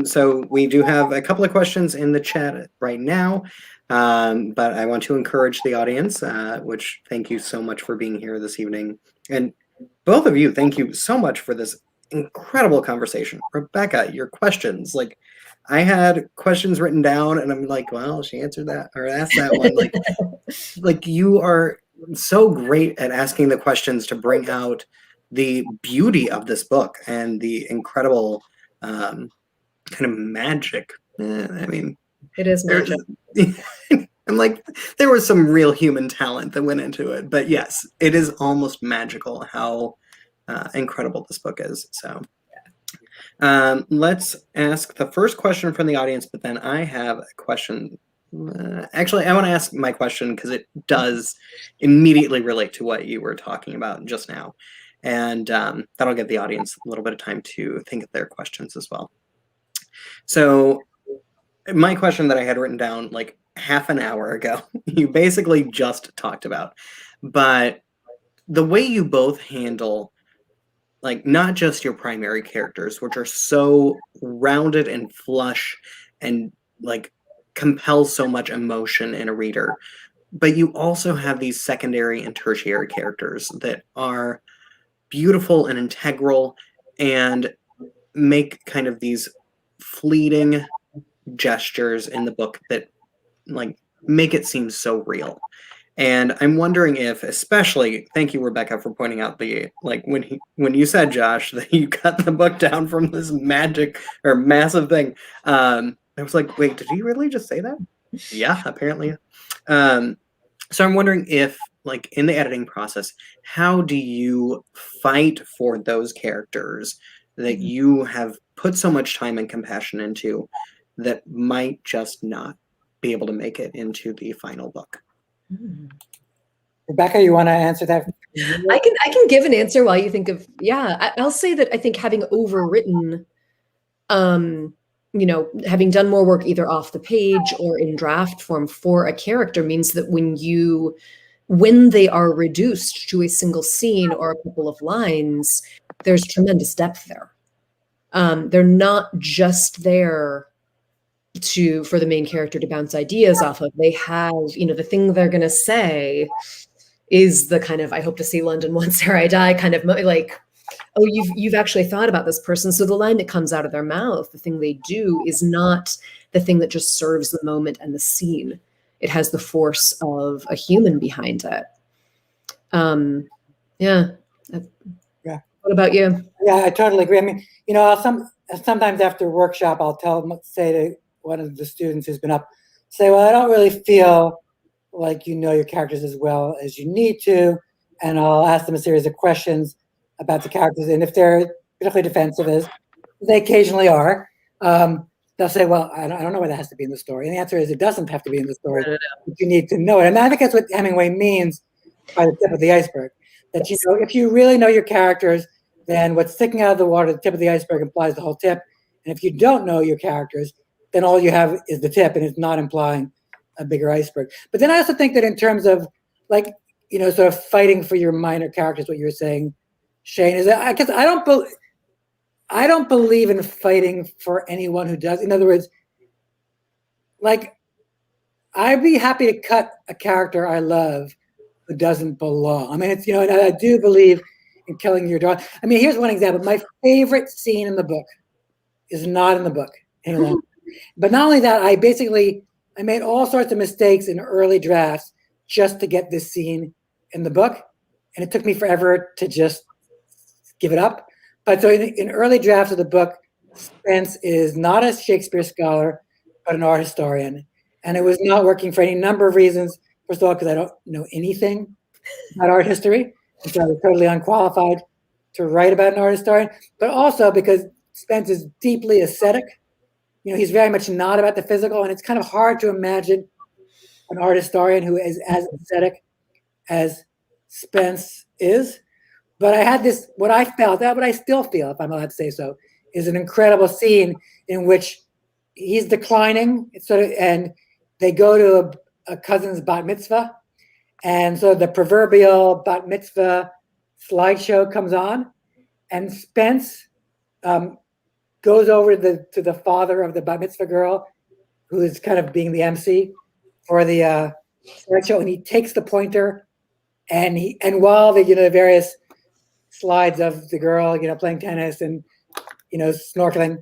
So we do have a couple of questions in the chat right now, but I want to encourage the audience, which thank you so much for being here this evening. And both of you, thank you so much for this incredible conversation. Rebecca, your questions, I had questions written down and I'm like, well, she answered that or asked that one. You are so great at asking the questions to bring out the beauty of this book and the incredible kind of magic. It is magic. I'm like, there was some real human talent that went into it, but yes, it is almost magical how incredible this book is. So let's ask the first question from the audience, but then I have a question. Actually, I want to ask my question because it does immediately relate to what you were talking about just now. And that'll give the audience a little bit of time to think of their questions as well. So my question that I had written down half an hour ago, you basically just talked about, but the way you both handle not just your primary characters, which are so rounded and flush and compel so much emotion in a reader, but you also have these secondary and tertiary characters that are beautiful and integral and make kind of these fleeting gestures in the book that make it seem so real. And I'm wondering if, especially, thank you, Rebecca, for pointing out the when you said, Josh, that you cut the book down from this magic or massive thing. I was like, wait, did he really just say that? Yeah, apparently. So I'm wondering if, in the editing process, how do you fight for those characters that you have put so much time and compassion into that might just not be able to make it into the final book? Rebecca, you want to answer that? I can give an answer while you think of, I'll say that I think having overwritten, having done more work either off the page or in draft form for a character means that when they are reduced to a single scene or a couple of lines, there's tremendous depth there. They're not just there for the main character to bounce ideas off of. They have, the thing they're going to say is the kind of, I hope to see London once ere I die kind of like, oh, you've actually thought about this person. So the line that comes out of their mouth, the thing they do, is not the thing that just serves the moment and the scene. It has the force of a human behind it. Yeah. What about you? Yeah, I totally agree. I mean, sometimes after a workshop, I'll say to one of the students who's been up, well, I don't really feel like you know your characters as well as you need to. And I'll ask them a series of questions about the characters. And if they're particularly defensive, as they occasionally are, they'll say, well, I don't know why that has to be in the story. And the answer is it doesn't have to be in the story, but you need to know it. And I think that's what Hemingway means by the tip of the iceberg. That, if you really know your characters, then what's sticking out of the water, the tip of the iceberg, implies the whole tip. And if you don't know your characters, then all you have is the tip, and it's not implying a bigger iceberg. But then I also think that in terms of sort of fighting for your minor characters, what you're saying, Shane, is that because I don't believe in fighting for anyone who does. In other words, I'd be happy to cut a character I love who doesn't belong. I mean, it's and I do believe in killing your dog. I mean, here's one example. My favorite scene in the book is not in the book any longer. But not only that, I made all sorts of mistakes in early drafts just to get this scene in the book. And it took me forever to just give it up. But so in early drafts of the book, Spence is not a Shakespeare scholar, but an art historian. And it was not working for any number of reasons. First of all, because I don't know anything about art history. And so I was totally unqualified to write about an art historian. But also because Spence is deeply aesthetic. He's very much not about the physical. And it's kind of hard to imagine an art historian who is as aesthetic as Spence is. But I had this, what I still feel, if I'm allowed to say so, is an incredible scene in which he's declining, and they go to a cousin's bat mitzvah. And so the proverbial bat mitzvah slideshow comes on, and Spence goes over to the father of the bat mitzvah girl, who is kind of being the MC for the slideshow, and he takes the pointer, and while the various slides of the girl, playing tennis and snorkeling,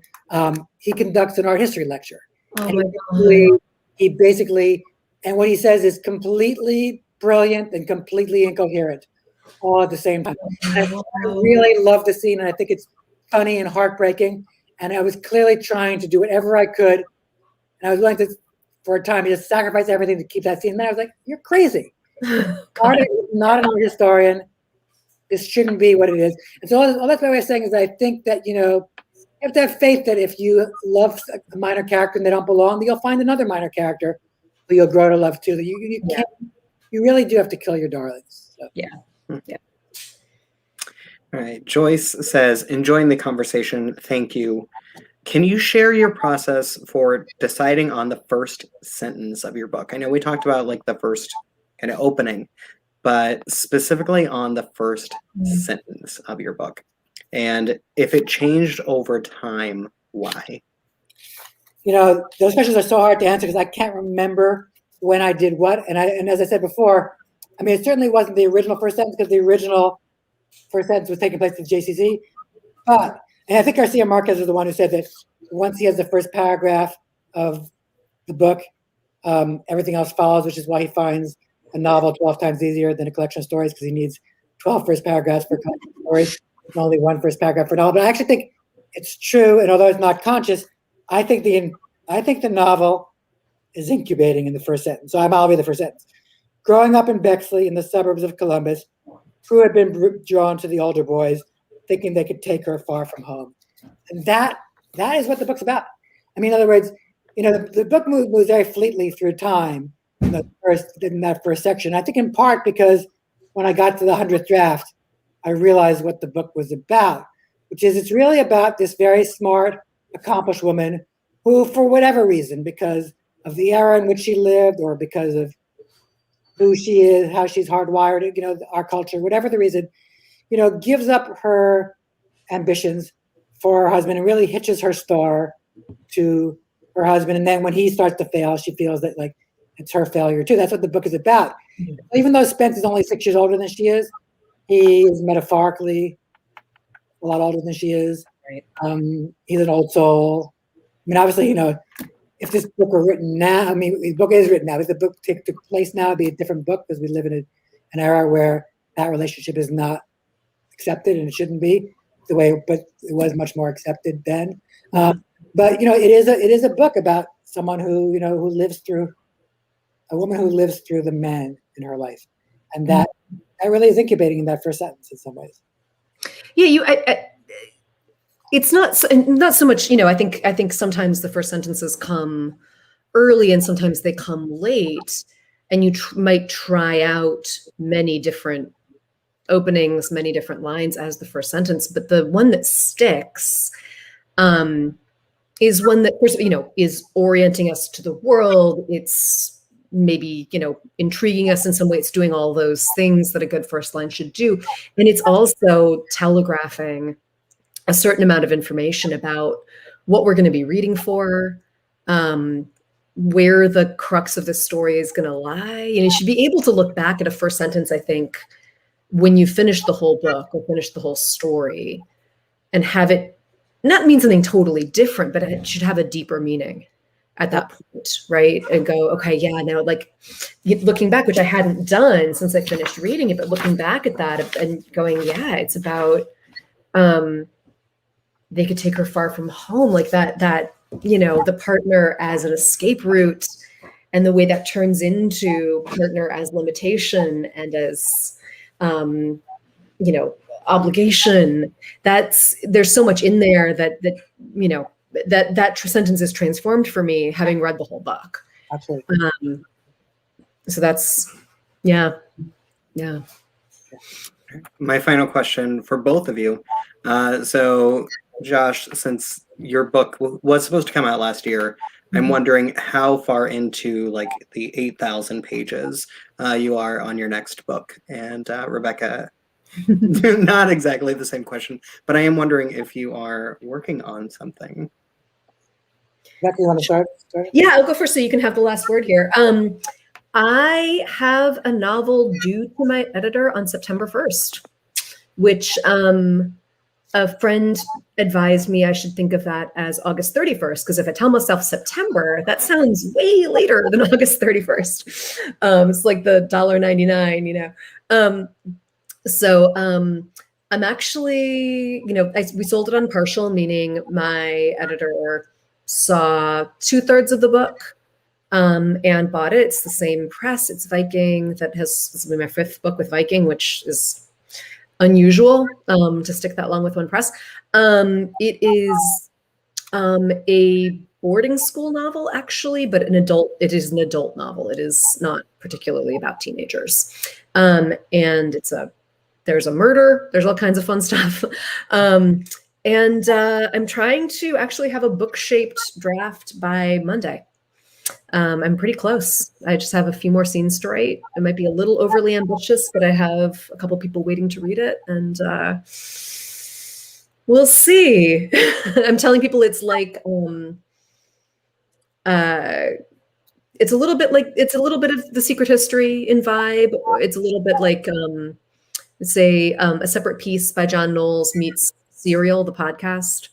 he conducts an art history lecture. Oh and my God. he basically, and what he says is completely brilliant and completely incoherent all at the same time. I really love the scene, and I think it's funny and heartbreaking. And I was clearly trying to do whatever I could, and I was willing to, for a time, just sacrifice everything to keep that scene. And then I was like, "You're crazy! Not an art historian. This shouldn't be what it is." And so all that's my way of saying is I think that you have to have faith that if you love a minor character and they don't belong, that you'll find another minor character who you'll grow to love too. That you can't. You really do have to kill your darlings. So. Yeah. All right. Joyce says, enjoying the conversation. Thank you. Can you share your process for deciding on the first sentence of your book? I know we talked about the first kind of opening, but specifically on the first sentence of your book. And if it changed over time, why? Those questions are so hard to answer because I can't remember when I did what. And as I said before, I mean, it certainly wasn't the original first sentence because the original first sentence was taking place at JCC. And I think Garcia Marquez was the one who said that once he has the first paragraph of the book, everything else follows, which is why he finds a novel 12 times easier than a collection of stories, because he needs 12 first paragraphs for a collection of stories and only one first paragraph for a novel. But I actually think it's true, and although it's not conscious, I think the novel is incubating in the first sentence. So I'll be the first sentence. Growing up in Bexley in the suburbs of Columbus, Prue had been drawn to the older boys, thinking they could take her far from home. And that is what the book's about. I mean, in other words, the book moves very fleetly through time, in that first section. I think in part because when I got to the 100th draft, I realized what the book was about, which is it's really about this very smart, accomplished woman who, for whatever reason, because of the era in which she lived or because of who she is, how she's hardwired, our culture, whatever the reason, gives up her ambitions for her husband and really hitches her star to her husband. And then when he starts to fail, she feels that like it's her failure too. That's what the book is about. Mm-hmm. Even though Spence is only 6 years older than she is, he is metaphorically a lot older than she is. Right. He's an old soul. I mean, obviously, if this book were written now, the book is written now. If the book took place now, it'd be a different book because we live in an era where that relationship is not accepted and it shouldn't be but it was much more accepted then. But it is a book about someone who lives through a woman who lives through the men in her life, and that really is incubating in that first sentence in some ways. Yeah, it's not so much. I think sometimes the first sentences come early and sometimes they come late, and you might try out many different openings, many different lines as the first sentence, but the one that sticks is one that, is orienting us to the world. It's maybe, intriguing us in some way. It's doing all those things that a good first line should do. And it's also telegraphing a certain amount of information about what we're going to be reading for, where the crux of the story is going to lie. And you should be able to look back at a first sentence, I think, when you finish the whole book or finish the whole story and have it not mean something totally different, but it should have a deeper meaning at that point, right? And go, okay, yeah, now like looking back, which I hadn't done since I finished reading it, but looking back at that and going, yeah, it's about, they could take her far from home, like that, the partner as an escape route and the way that turns into partner as limitation and as, obligation. There's so much in there that sentence is transformed for me having read the whole book. Absolutely. So that's, yeah. My final question for both of you. So Josh, since your book was supposed to come out last year, I'm wondering how far into like the 8,000 pages you are on your next book. And Rebecca, not exactly the same question, but I am wondering if you are working on something. Rebecca, you want to start? Yeah, I'll go first so you can have the last word here. I have a novel due to my editor on September 1st, which a friend advised me I should think of that as August 31st, because if I tell myself September, that sounds way later than August 31st. It's like the $1.99, So I'm actually, we sold it on partial, meaning my editor saw 2/3 of the book and bought it. It's the same press. It's Viking. This will be my 5th book with Viking, which is unusual to stick that long with one press. It is a boarding school novel, actually, but it is an adult novel. It is not particularly about teenagers. And there's a murder, there's all kinds of fun stuff. And I'm trying to actually have a book-shaped draft by Monday. I'm pretty close. I just have a few more scenes to write. It might be a little overly ambitious, but I have a couple people waiting to read it, and we'll see. I'm telling people it's like it's a little bit of The Secret History in vibe. It's a little bit like say a separate piece by John Knowles meets Serial, the podcast.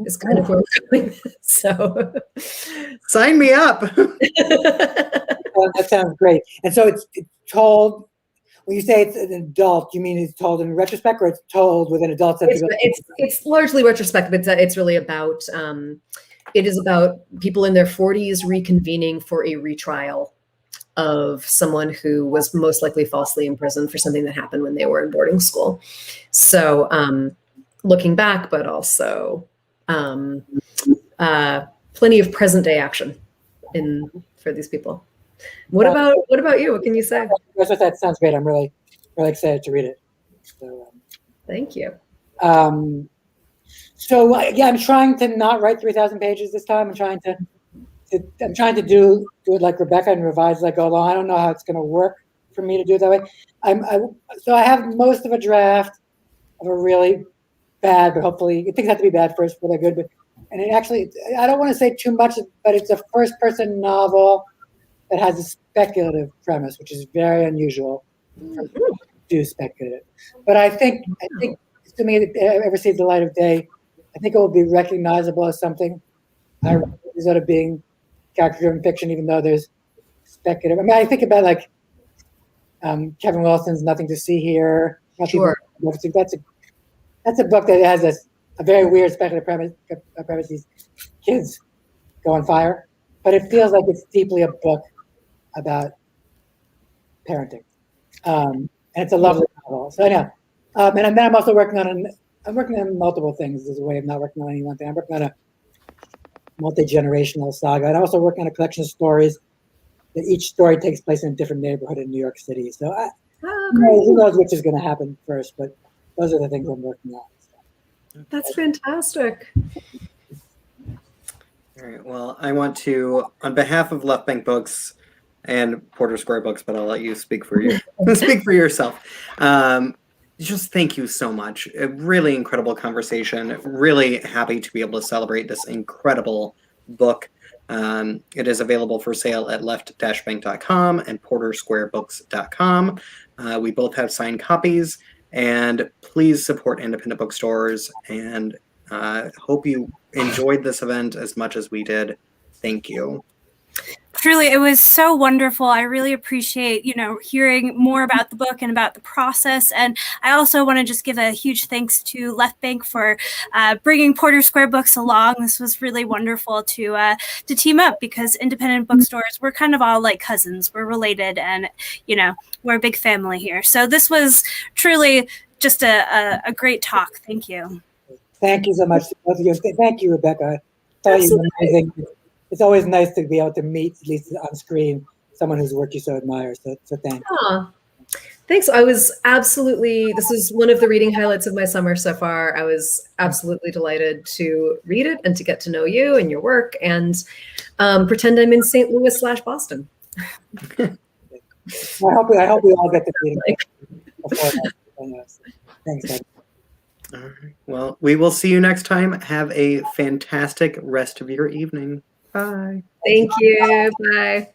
Is kind of where we're going. So sign me up. That sounds great. And so it's told, when you say it's an adult, you mean it's told in retrospect, or it's told with an adult sense? It's largely retrospective. It's really about it is about people in their 40s reconvening for a retrial of someone who was most likely falsely imprisoned for something that happened when they were in boarding school. So looking back, but also plenty of present day action for these people. What about you? What can you say? That sounds great. I'm really excited to read it. So, thank you. So I'm trying to not write 3,000 pages this time. I'm trying to do it like Rebecca and revise as I go along. I don't know how it's going to work for me to do it that way. So I have most of a draft of a really bad, but hopefully things have to be bad first before they're good. And it actually, I don't want to say too much, but it's a first-person novel that has a speculative premise, which is very unusual to do speculative. But I think assuming it ever sees the light of day, I think it will be recognizable as something. I sort of being character-driven fiction, even though there's speculative. I mean, I think about like Kevin Wilson's "Nothing to See Here." Sure. That's a book that has a very weird speculative premise. These kids go on fire, but it feels like it's deeply a book about parenting, and it's a lovely novel. So anyhow, and then I'm also working on multiple things. There's a way of not working on any one thing. I'm working on a multi-generational saga, and I'm also working on a collection of stories that each story takes place in a different neighborhood in New York City. So who knows which is going to happen first, but those are the things I'm working on. That's fantastic. All right. Well, I want to, on behalf of Left Bank Books and Porter Square Books, but I'll let you speak for yourself. Just thank you so much. A really incredible conversation. Really happy to be able to celebrate this incredible book. It is available for sale at left-bank.com and portersquarebooks.com. We both have signed copies, and please support independent bookstores, and hope you enjoyed this event as much as we did. Thank you. Truly, it was so wonderful. I really appreciate, hearing more about the book and about the process. And I also want to just give a huge thanks to Left Bank for bringing Porter Square Books along. This was really wonderful to team up, because independent bookstores, we're kind of all like cousins. We're related, and, we're a big family here. So this was truly just a great talk. Thank you. Thank you so much to both of you. Thank you, Rebecca. Amazing. It's always nice to be able to meet, at least on screen, someone whose work you so admire. So thanks. Thanks. This is one of the reading highlights of my summer so far. I was absolutely delighted to read it and to get to know you and your work, and pretend I'm in St. Louis/Boston. I hope we all get to meet him before that. Thanks, Doug. All right. Well, we will see you next time. Have a fantastic rest of your evening. Bye. Thank you. Bye.